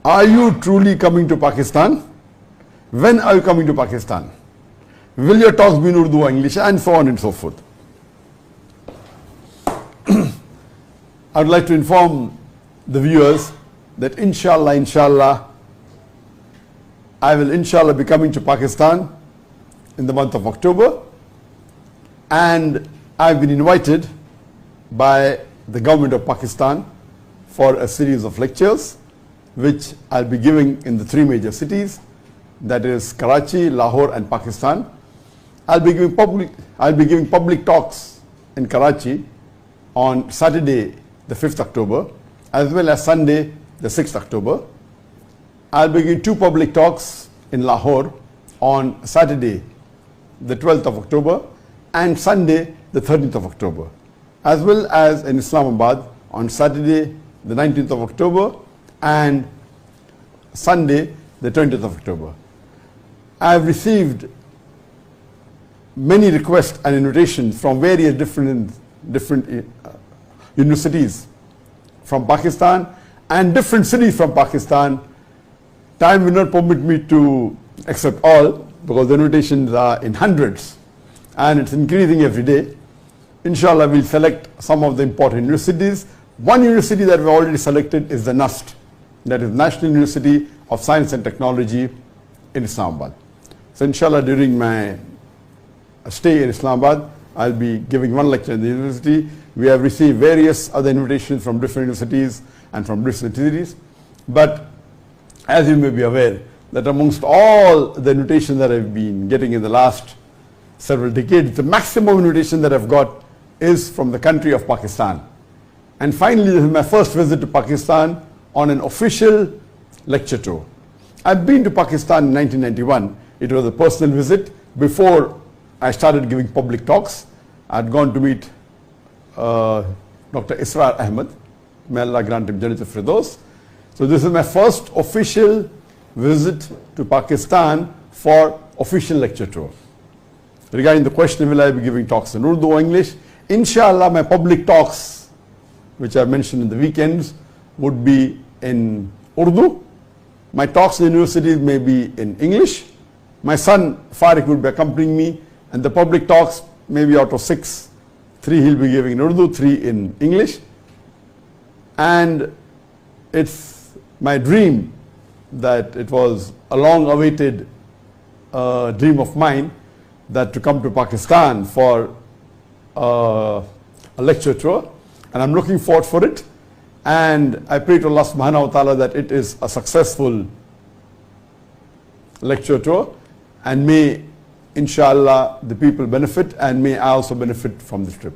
Are you truly coming to Pakistan? When are you coming to Pakistan? Will your talks be in Urdu or English? And so on and so forth. I would like to inform the viewers that inshallah, I will inshallah be coming to Pakistan in the month of October, and I've been invited by the government of Pakistan for a series of lectures which I'll be giving in the three major cities, that is Karachi, Lahore and Pakistan. I'll be giving public talks in Karachi on Saturday the 5th October as well as Sunday the 6th October. I'll be giving two public talks in Lahore on Saturday the 12th of October and Sunday the 13th of October, as well as in Islamabad on Saturday the 19th of October and Sunday the 20th of October. I have received many requests and invitations from various different universities from Pakistan and different cities from Pakistan. Time will not permit me to accept all because the invitations are in hundreds and it's increasing every day. Inshallah, we'll select some of the important universities. One university that we've already selected is the NUST, that is National University of Science and Technology in Islamabad. So inshallah, during my stay in Islamabad, I'll be giving one lecture in the university. We have received various other invitations from different universities and from different cities. But as you may be aware, that amongst all the invitations that I've been getting in the last several decades, the maximum invitation that I've got is from the country of Pakistan. And finally, this is my first visit to Pakistan on an official lecture tour. I've been to Pakistan in 1991. It was a personal visit. Before I started giving public talks, I'd gone to meet Dr. Israr Ahmed. May Allah grant him Jannat al-Firdaus. So this is my first official visit to Pakistan for official lecture tour. Regarding the question, will I be giving talks in Urdu or English? Inshallah, my public talks, which I mentioned in the weekends, would be in Urdu. My talks in universities may be in English. My son Farik will be accompanying me, and the public talks, maybe out of 6, 3 he'll be giving in Urdu, 3 in English. And it's my dream that it was a long awaited dream of mine that to come to Pakistan for a lecture tour, and I'm looking forward for it. And I pray to Allah subhanahu wa ta'ala that it is a successful lecture tour, and may inshallah the people benefit, and may I also benefit from this trip.